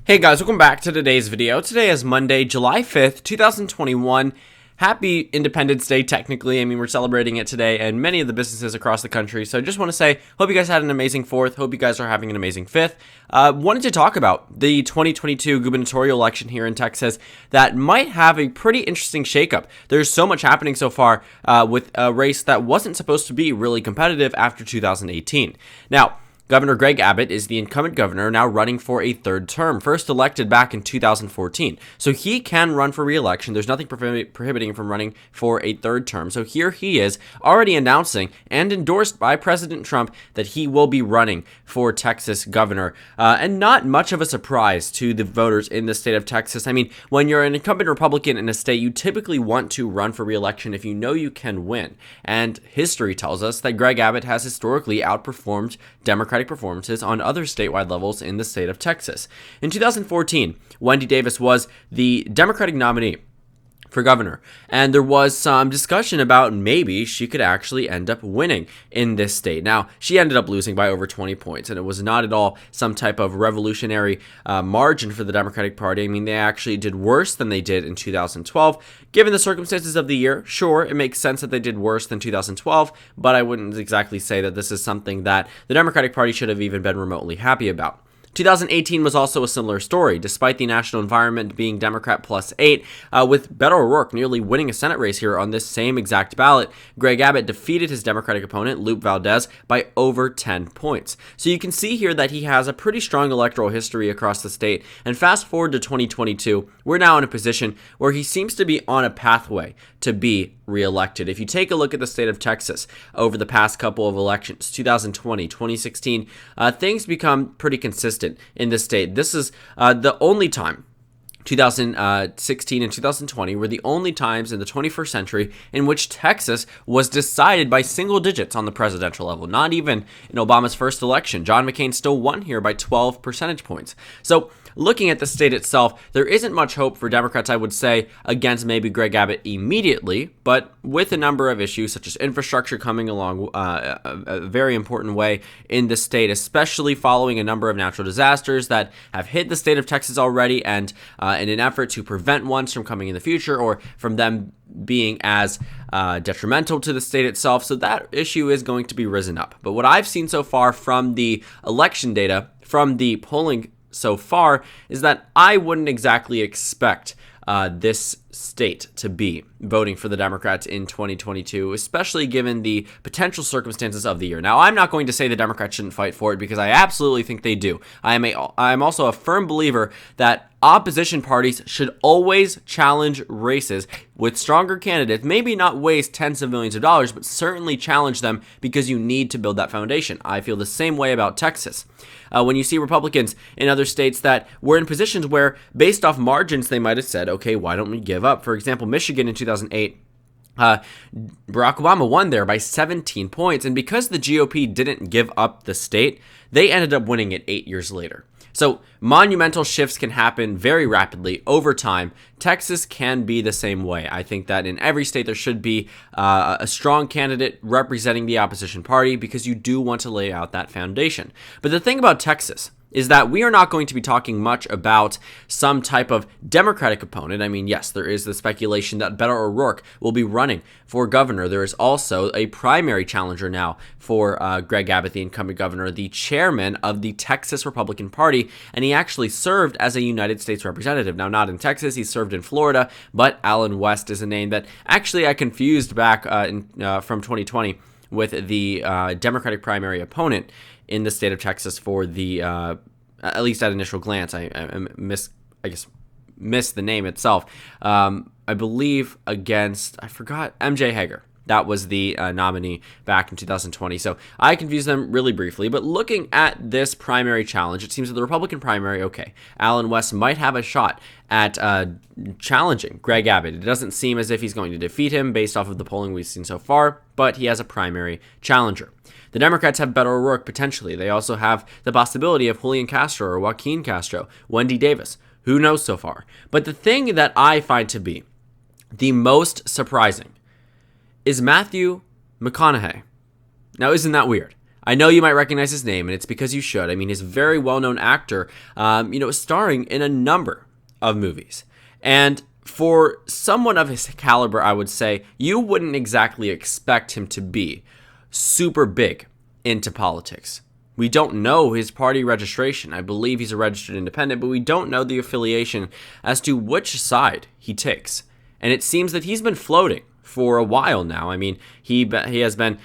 Hey guys, welcome back to today's video. Today is Monday, July 5th, 2021. Happy Independence Day, technically. I mean, we're celebrating it today and many of the businesses across the country. So I just want to say, hope you guys had an amazing 4th. Hope you guys are having an amazing 5th. Wanted to talk about the 2022 gubernatorial election here in Texas that might have a pretty interesting shakeup. There's so much happening so far with a race that wasn't supposed to be really competitive after 2018. Now, Governor Greg Abbott is the incumbent governor now running for a third term, first elected back in 2014. So he can run for re-election. There's nothing prohibiting him from running for a third term. So here he is already announcing and endorsed by President Trump that he will be running for Texas governor. And not much of a surprise to the voters in the state of Texas. I mean, when you're an incumbent Republican in a state, you typically want to run for re-election if you know you can win. And history tells us that Greg Abbott has historically outperformed Democratic performances on other statewide levels in the state of Texas. In 2014, Wendy Davis was the Democratic nominee for governor, and there was some discussion about maybe she could actually end up winning in this state. Now, she ended up losing by over 20 points, and it was not at all some type of revolutionary margin for the Democratic Party. I mean, they actually did worse than they did in 2012. Given the circumstances of the year, sure, it makes sense that they did worse than 2012, but I wouldn't exactly say that this is something that the Democratic Party should have even been remotely happy about. 2018 was also a similar story, despite the national environment being Democrat +8, with Beto O'Rourke nearly winning a Senate race here on this same exact ballot. Greg Abbott defeated his Democratic opponent, Lupe Valdez, by over 10 points. So you can see here that he has a pretty strong electoral history across the state, and fast forward to 2022, we're now in a position where he seems to be on a pathway to be reelected. If you take a look at the state of Texas over the past couple of elections, 2020, 2016, things become pretty consistent in the state. This is the only time 2016 and 2020 were the only times in the 21st century in which Texas was decided by single digits on the presidential level. Not even in Obama's first election. John McCain still won here by 12 percentage points. So looking at the state itself, there isn't much hope for Democrats, I would say, against maybe Greg Abbott immediately, but with a number of issues such as infrastructure coming along a very important way in the state, especially following a number of natural disasters that have hit the state of Texas already, and in an effort to prevent ones from coming in the future or from them being as detrimental to the state itself. So that issue is going to be risen up. But what I've seen so far from the election data, from the polling so far, is that I wouldn't exactly expect this state to be voting for the Democrats in 2022, especially given the potential circumstances of the year. Now, I'm not going to say the Democrats shouldn't fight for it, because I absolutely think they do. I'm also a firm believer that opposition parties should always challenge races with stronger candidates, maybe not waste tens of millions of dollars, but certainly challenge them, because you need to build that foundation. I feel the same way about Texas. When you see Republicans in other states that were in positions where, based off margins, they might have said, okay, why don't we give up? For example, Michigan in 2008, Barack Obama won there by 17 points, and because the GOP didn't give up the state, they ended up winning it 8 years later. So monumental shifts can happen very rapidly over time. Texas can be the same way. I think that in every state there should be a strong candidate representing the opposition party, because you do want to lay out that foundation. But the thing about Texas is that we are not going to be talking much about some type of Democratic opponent. I mean, yes, there is the speculation that Beto O'Rourke will be running for governor. There is also a primary challenger now for Greg Abbott, the incumbent governor, the chairman of the Texas Republican Party, and he actually served as a United States representative. Now, not in Texas, he served in Florida, but Allen West is a name that actually I confused back from 2020 with the Democratic primary opponent in the state of Texas for the, at least at initial glance, I missed the name itself. I believe against, I forgot, MJ Hager. That was the nominee back in 2020. So I confused them really briefly. But looking at this primary challenge, it seems that the Republican primary, okay, Allen West might have a shot at challenging Greg Abbott. It doesn't seem as if he's going to defeat him based off of the polling we've seen so far, but he has a primary challenger. The Democrats have Beto O'Rourke potentially. They also have the possibility of Julian Castro or Joaquin Castro, Wendy Davis. Who knows so far? But the thing that I find to be the most surprising is Matthew McConaughey. Now, isn't that weird? I know you might recognize his name, and it's because you should. I mean, he's a very well-known actor, starring in a number of movies. And for someone of his caliber, I would say, you wouldn't exactly expect him to be super big into politics. We don't know his party registration. I believe he's a registered independent, but we don't know the affiliation as to which side he takes. And it seems that he's been floating for a while now. I mean, he has been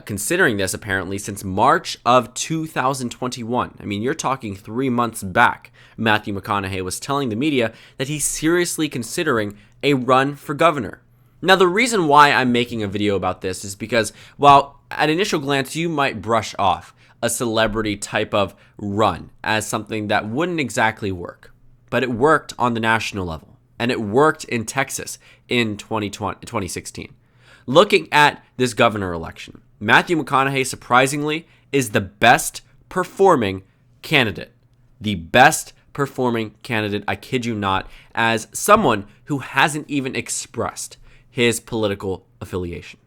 considering this apparently since March of 2021. I mean, you're talking 3 months back. Matthew McConaughey was telling the media that he's seriously considering a run for governor. Now, the reason why I'm making a video about this is because, while at initial glance you might brush off a celebrity type of run as something that wouldn't exactly work, but it worked on the national level. And it worked in Texas in 2016. Looking at this governor election, Matthew McConaughey, surprisingly, is the best performing candidate. The best performing candidate, I kid you not, as someone who hasn't even expressed his political affiliation.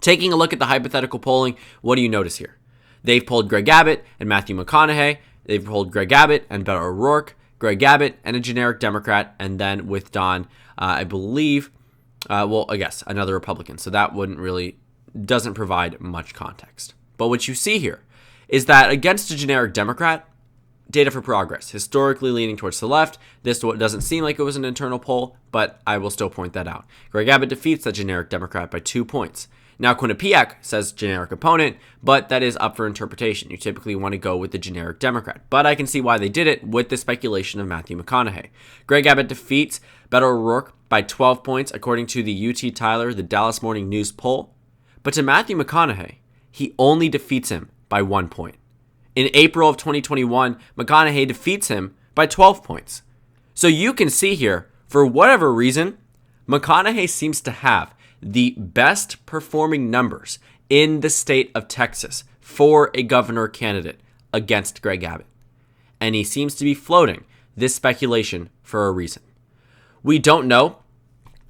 Taking a look at the hypothetical polling, what do you notice here? They've polled Greg Abbott and Matthew McConaughey. They've polled Greg Abbott and Beto O'Rourke, Greg Abbott and a generic Democrat, and then with Don, I believe, I guess another Republican. So that doesn't provide much context. But what you see here is that against a generic Democrat, data for progress, historically leaning towards the left. This doesn't seem like it was an internal poll, but I will still point that out. Greg Abbott defeats that generic Democrat by 2 points. Now, Quinnipiac says generic opponent, but that is up for interpretation. You typically want to go with the generic Democrat, but I can see why they did it with the speculation of Matthew McConaughey. Greg Abbott defeats Beto O'Rourke by 12 points, according to the UT Tyler, the Dallas Morning News poll. But to Matthew McConaughey, he only defeats him by 1 point. In April of 2021, McConaughey defeats him by 12 points. So you can see here, for whatever reason, McConaughey seems to have the best performing numbers in the state of Texas for a governor candidate against Greg Abbott. And he seems to be floating this speculation for a reason. We don't know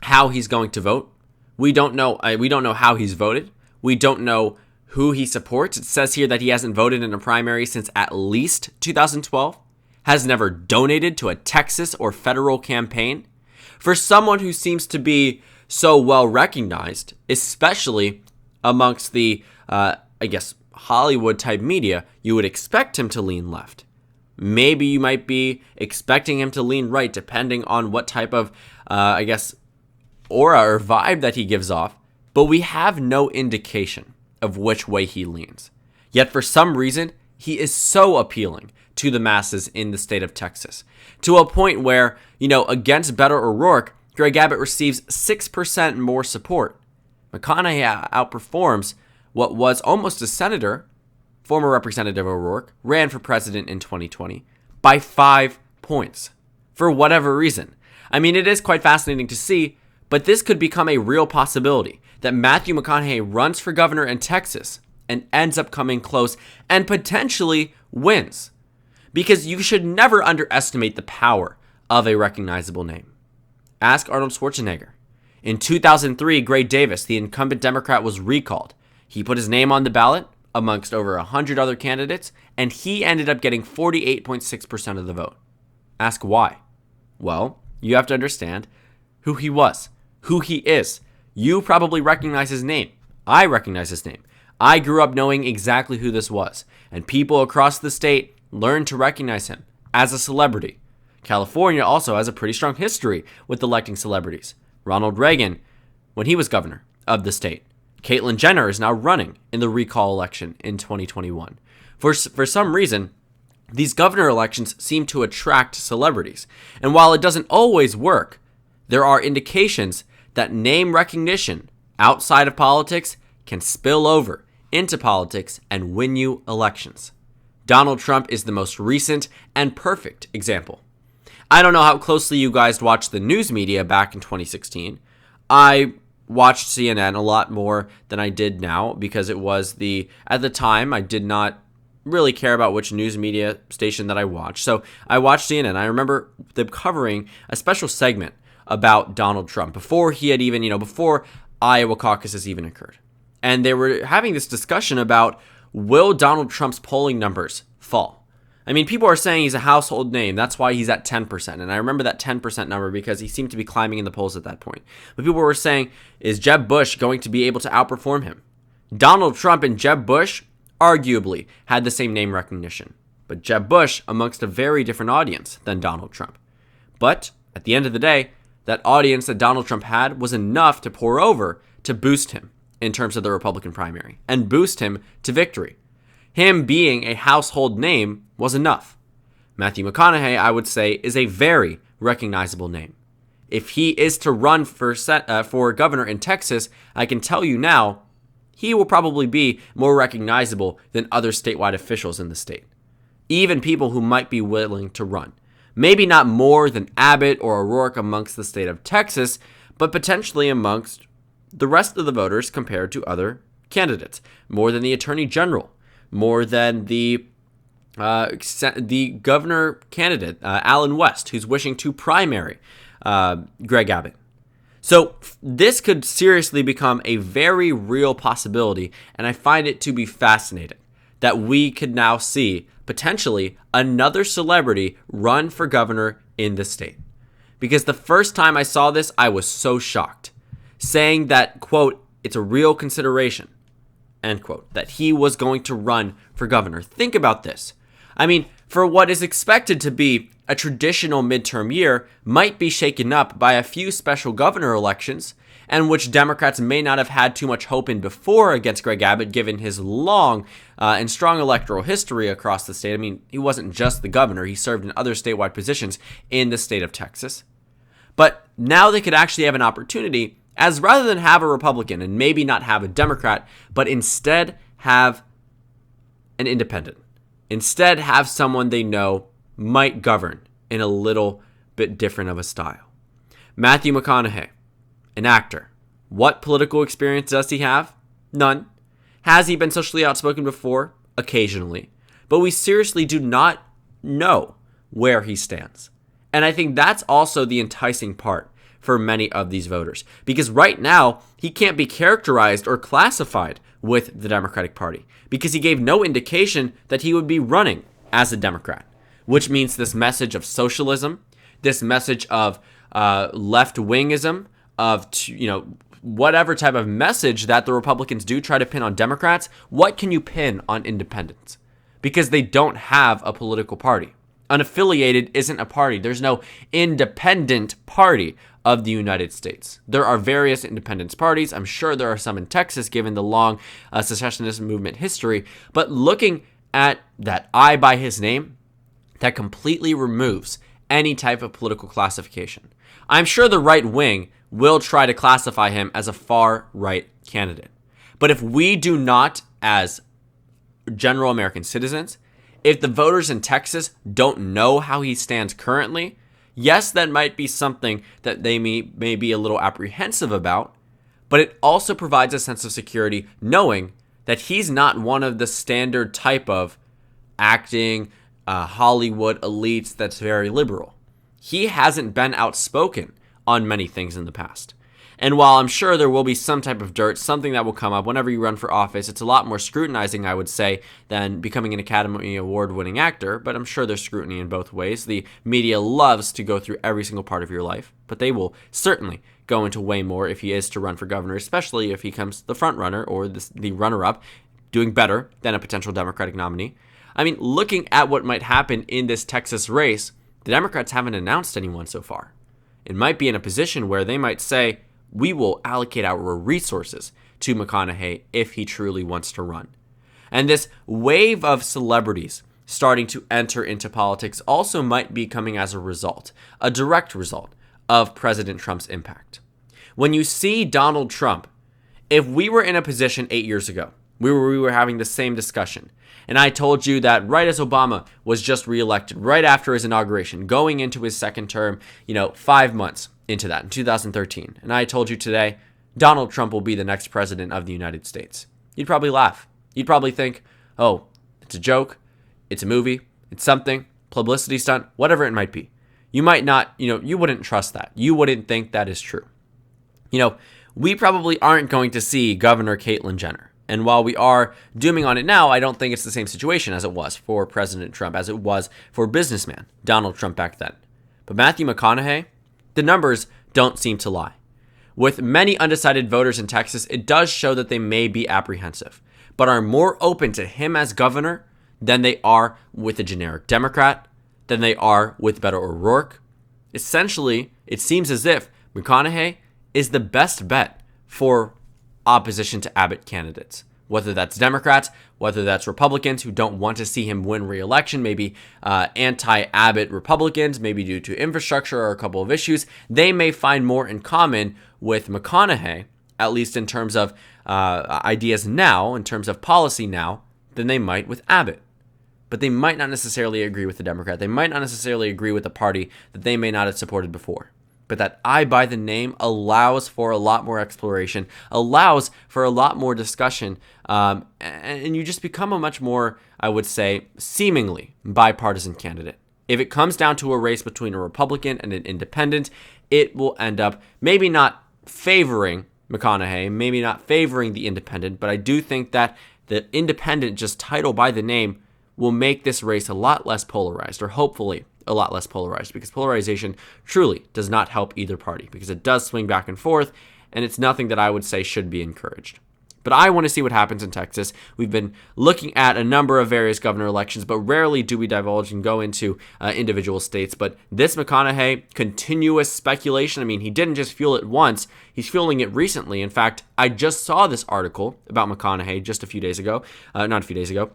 how he's going to vote. We don't know how he's voted. We don't know who he supports. It says here that he hasn't voted in a primary since at least 2012, has never donated to a Texas or federal campaign. For someone who seems to be so well recognized, especially amongst the, Hollywood type media, you would expect him to lean left. Maybe you might be expecting him to lean right, depending on what type of, aura or vibe that he gives off. But we have no indication of which way he leans. Yet for some reason, he is so appealing to the masses in the state of Texas, to a point where, against Beto O'Rourke, Greg Abbott receives 6% more support. McConaughey outperforms what was almost a senator, former Representative O'Rourke, ran for president in 2020, by 5 points. For whatever reason. I mean, it is quite fascinating to see, but this could become a real possibility, that Matthew McConaughey runs for governor in Texas and ends up coming close and potentially wins. Because you should never underestimate the power of a recognizable name. Ask Arnold Schwarzenegger. In 2003, Gray Davis, the incumbent Democrat, was recalled. He put his name on the ballot amongst over 100 other candidates, and he ended up getting 48.6% of the vote. Ask why. Well, you have to understand who he was, who he is. You probably recognize his name. I recognize his name. I grew up knowing exactly who this was, and people across the state learned to recognize him as a celebrity. California also has a pretty strong history with electing celebrities. Ronald Reagan, when he was governor of the state. Caitlyn Jenner is now running in the recall election in 2021. For some reason, these governor elections seem to attract celebrities. And while it doesn't always work, there are indications that name recognition outside of politics can spill over into politics and win you elections. Donald Trump is the most recent and perfect example. I don't know how closely you guys watched the news media back in 2016. I watched CNN a lot more than I did now because it was at the time, I did not really care about which news media station that I watched. So I watched CNN. I remember them covering a special segment about Donald Trump before he had even, before Iowa caucuses even occurred. And they were having this discussion about will Donald Trump's polling numbers fall? I mean, people are saying he's a household name. That's why he's at 10%. And I remember that 10% number because he seemed to be climbing in the polls at that point. But people were saying, is Jeb Bush going to be able to outperform him? Donald Trump and Jeb Bush arguably had the same name recognition. But Jeb Bush amongst a very different audience than Donald Trump. But at the end of the day, that audience that Donald Trump had was enough to pour over to boost him in terms of the Republican primary and boost him to victory. Him being a household name was enough. Matthew McConaughey, I would say, is a very recognizable name. If he is to run for governor in Texas, I can tell you now, he will probably be more recognizable than other statewide officials in the state. Even people who might be willing to run. Maybe not more than Abbott or O'Rourke amongst the state of Texas, but potentially amongst the rest of the voters compared to other candidates. More than the attorney general. More than the governor candidate, Allen West, who's wishing to primary Greg Abbott. So this could seriously become a very real possibility, and I find it to be fascinating that we could now see potentially another celebrity run for governor in the state. Because the first time I saw this, I was so shocked, saying that, quote, it's a real consideration, end quote, that he was going to run for governor. Think about this. I mean, for what is expected to be a traditional midterm year might be shaken up by a few special governor elections, and which Democrats may not have had too much hope in before against Greg Abbott, given his long and strong electoral history across the state. I mean, he wasn't just the governor. He served in other statewide positions in the state of Texas. But now they could actually have an opportunity, as rather than have a Republican and maybe not have a Democrat, but instead have an independent. Instead have someone they know might govern in a little bit different of a style. Matthew McConaughey, an actor. What political experience does he have? None. Has he been socially outspoken before? Occasionally. But we seriously do not know where he stands. And I think that's also the enticing part for many of these voters. Because right now, he can't be characterized or classified with the Democratic Party. Because he gave no indication that he would be running as a Democrat. Which means this message of socialism, this message of left-wingism, of, whatever type of message that the Republicans do try to pin on Democrats, what can you pin on independents? Because they don't have a political party. Unaffiliated isn't a party. There's no independent party of the United States. There are various independence parties. I'm sure there are some in Texas, given the long secessionist movement history. But looking at that I by his name, that completely removes any type of political classification. I'm sure the right wing will try to classify him as a far-right candidate. But if we do not, as general American citizens, if the voters in Texas don't know how he stands currently, yes, that might be something that they may be a little apprehensive about, but it also provides a sense of security knowing that he's not one of the standard type of acting Hollywood elites that's very liberal. He hasn't been outspoken on many things in the past. And while I'm sure there will be some type of dirt, something that will come up whenever you run for office, it's a lot more scrutinizing, I would say, than becoming an Academy Award-winning actor, but I'm sure there's scrutiny in both ways. The media loves to go through every single part of your life, but they will certainly go into way more if he is to run for governor, especially if he comes the front runner or the runner-up, doing better than a potential Democratic nominee. I mean, looking at what might happen in this Texas race, the Democrats haven't announced anyone so far. It might be in a position where they might say, we will allocate our resources to McConaughey if he truly wants to run. And this wave of celebrities starting to enter into politics also might be coming as a result, a direct result of President Trump's impact. When you see Donald Trump, if we were in a position 8 years ago, we were having the same discussion, and I told you that right as Obama was just reelected, right after his inauguration, going into his second term, 5 months into that in 2013. And I told you today, Donald Trump will be the next president of the United States. You'd probably laugh. You'd probably think, oh, it's a joke, it's a movie, it's something, publicity stunt, whatever it might be. You might not, you wouldn't trust that. You wouldn't think that is true. We probably aren't going to see Governor Caitlyn Jenner. And while we are dooming on it now, I don't think it's the same situation as it was for President Trump, as it was for businessman Donald Trump back then. But Matthew McConaughey, the numbers don't seem to lie. With many undecided voters in Texas, it does show that they may be apprehensive, but are more open to him as governor than they are with a generic Democrat, than they are with Beto O'Rourke. Essentially, it seems as if McConaughey is the best bet for opposition to Abbott candidates, whether that's Democrats, whether that's Republicans who don't want to see him win re-election, maybe anti-Abbott Republicans, maybe due to infrastructure or a couple of issues. They may find more in common with McConaughey, at least in terms of ideas now, in terms of policy now, than they might with Abbott. But they might not necessarily agree with the Democrat. They might not necessarily agree with the party that they may not have supported before. But that I by the name allows for a lot more exploration, allows for a lot more discussion, and you just become a much more, I would say, seemingly bipartisan candidate. If it comes down to a race between a Republican and an independent, it will end up maybe not favoring McConaughey, maybe not favoring the independent, but I do think that the independent, just title by the name, will make this race a lot less polarized, or hopefully a lot less polarized, because polarization truly does not help either party, because it does swing back and forth, and it's nothing that I would say should be encouraged. But I want to see what happens in Texas. We've been looking at a number of various governor elections, but rarely do we divulge and go into individual states. But this McConaughey, continuous speculation, I mean, he didn't just fuel it once, he's fueling it recently. In fact, I just saw this article about McConaughey just a few days ago, not a few days ago,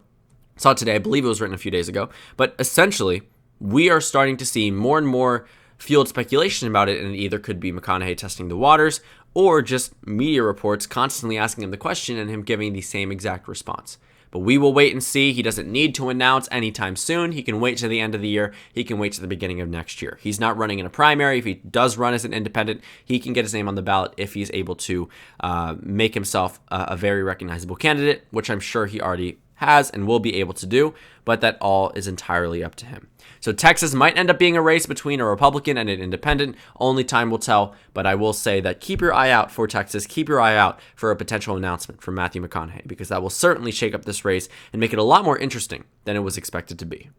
saw it today, I believe it was written a few days ago, but essentially, we are starting to see more and more fueled speculation about it, and it either could be McConaughey testing the waters, or just media reports constantly asking him the question and him giving the same exact response. But we will wait and see. He doesn't need to announce anytime soon. He can wait to the end of the year. He can wait to the beginning of next year. He's not running in a primary. If he does run as an independent, he can get his name on the ballot if he's able to make himself a very recognizable candidate, which I'm sure he already has and will be able to do, but that all is entirely up to him. So Texas might end up being a race between a Republican and an independent. Only time will tell, but I will say that keep your eye out for Texas. Keep your eye out for a potential announcement from Matthew McConaughey, because that will certainly shake up this race and make it a lot more interesting than it was expected to be.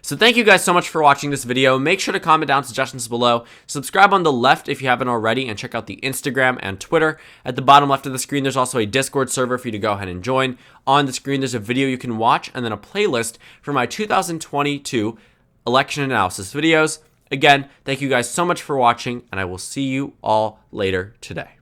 So thank you guys so much for watching this video. Make sure to comment down suggestions below. Subscribe on the left if you haven't already, and check out the Instagram and Twitter. At the bottom left of the screen, there's also a Discord server for you to go ahead and join. On the screen, there's a video you can watch, and then a playlist for my 2022 election analysis videos. Again, thank you guys so much for watching, and I will see you all later today.